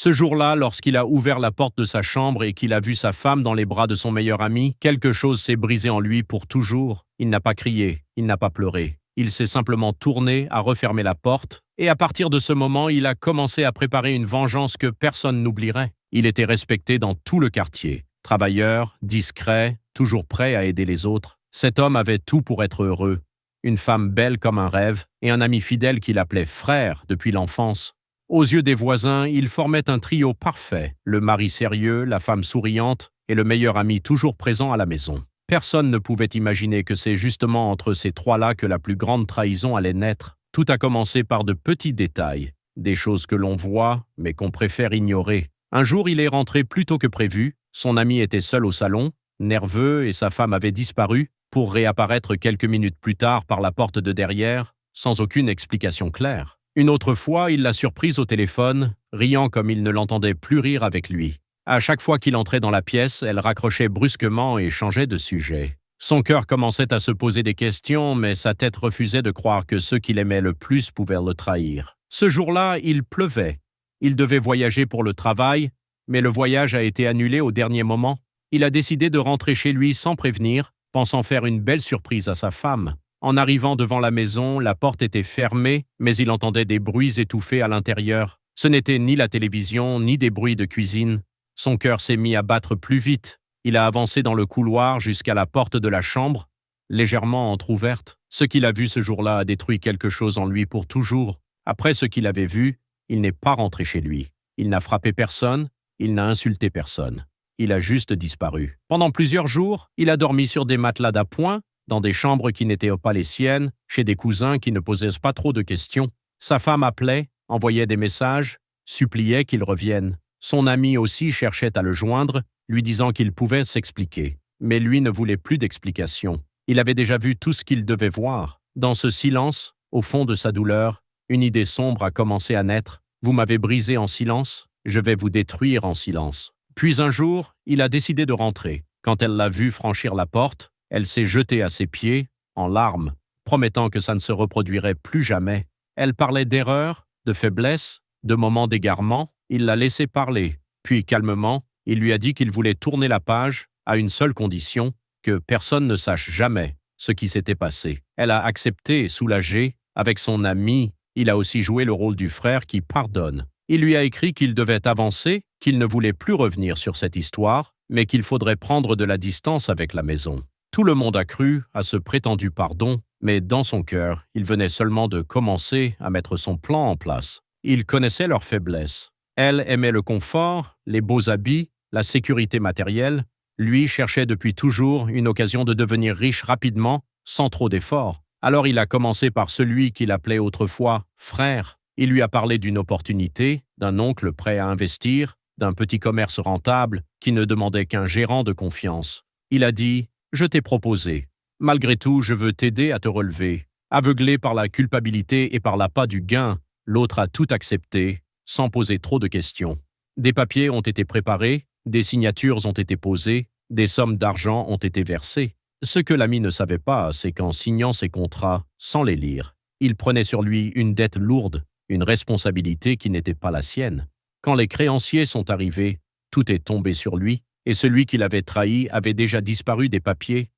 Ce jour-là, lorsqu'il a ouvert la porte de sa chambre et qu'il a vu sa femme dans les bras de son meilleur ami, quelque chose s'est brisé en lui pour toujours. Il n'a pas crié, il n'a pas pleuré. Il s'est simplement tourné, a refermé la porte, et à partir de ce moment, il a commencé à préparer une vengeance que personne n'oublierait. Il était respecté dans tout le quartier. Travailleur, discret, toujours prêt à aider les autres. Cet homme avait tout pour être heureux. Une femme belle comme un rêve et un ami fidèle qu'il appelait frère depuis l'enfance. Aux yeux des voisins, il formait un trio parfait, le mari sérieux, la femme souriante et le meilleur ami toujours présent à la maison. Personne ne pouvait imaginer que c'est justement entre ces trois-là que la plus grande trahison allait naître. Tout a commencé par de petits détails, des choses que l'on voit, mais qu'on préfère ignorer. Un jour, il est rentré plus tôt que prévu, son ami était seul au salon, nerveux et sa femme avait disparu, pour réapparaître quelques minutes plus tard par la porte de derrière, sans aucune explication claire. Une autre fois, il l'a surprise au téléphone, riant comme il ne l'entendait plus rire avec lui. À chaque fois qu'il entrait dans la pièce, elle raccrochait brusquement et changeait de sujet. Son cœur commençait à se poser des questions, mais sa tête refusait de croire que ceux qu'il aimait le plus pouvaient le trahir. Ce jour-là, il pleuvait. Il devait voyager pour le travail, mais le voyage a été annulé au dernier moment. Il a décidé de rentrer chez lui sans prévenir, pensant faire une belle surprise à sa femme. En arrivant devant la maison, la porte était fermée, mais il entendait des bruits étouffés à l'intérieur. Ce n'était ni la télévision, ni des bruits de cuisine. Son cœur s'est mis à battre plus vite. Il a avancé dans le couloir jusqu'à la porte de la chambre, légèrement entr'ouverte. Ce qu'il a vu ce jour-là a détruit quelque chose en lui pour toujours. Après ce qu'il avait vu, il n'est pas rentré chez lui. Il n'a frappé personne, il n'a insulté personne. Il a juste disparu. Pendant plusieurs jours, il a dormi sur des matelas d'appoint, dans des chambres qui n'étaient pas les siennes, chez des cousins qui ne posaient pas trop de questions. Sa femme appelait, envoyait des messages, suppliait qu'il revienne. Son ami aussi cherchait à le joindre, lui disant qu'il pouvait s'expliquer. Mais lui ne voulait plus d'explications. Il avait déjà vu tout ce qu'il devait voir. Dans ce silence, au fond de sa douleur, une idée sombre a commencé à naître. « Vous m'avez brisé en silence, je vais vous détruire en silence. » Puis un jour, il a décidé de rentrer. Quand elle l'a vu franchir la porte, elle s'est jetée à ses pieds, en larmes, promettant que ça ne se reproduirait plus jamais. Elle parlait d'erreurs, de faiblesses, de moments d'égarement. Il l'a laissé parler. Puis, calmement, il lui a dit qu'il voulait tourner la page à une seule condition, que personne ne sache jamais ce qui s'était passé. Elle a accepté, soulagée. Avec son ami, il a aussi joué le rôle du frère qui pardonne. Il lui a écrit qu'il devait avancer, qu'il ne voulait plus revenir sur cette histoire, mais qu'il faudrait prendre de la distance avec la maison. Tout le monde a cru à ce prétendu pardon, mais dans son cœur, il venait seulement de commencer à mettre son plan en place. Il connaissait leurs faiblesses. Elle aimait le confort, les beaux habits, la sécurité matérielle. Lui cherchait depuis toujours une occasion de devenir riche rapidement, sans trop d'efforts. Alors il a commencé par celui qu'il appelait autrefois « frère ». Il lui a parlé d'une opportunité, d'un oncle prêt à investir, d'un petit commerce rentable qui ne demandait qu'un gérant de confiance. Il a dit « Je t'ai proposé. Malgré tout, je veux t'aider à te relever. » Aveuglé par la culpabilité et par l'appât du gain, l'autre a tout accepté, sans poser trop de questions. Des papiers ont été préparés, des signatures ont été posées, des sommes d'argent ont été versées. Ce que l'ami ne savait pas, c'est qu'en signant ces contrats, sans les lire, il prenait sur lui une dette lourde, une responsabilité qui n'était pas la sienne. Quand les créanciers sont arrivés, tout est tombé sur lui, et celui qui l'avait trahi avait déjà disparu des papiers,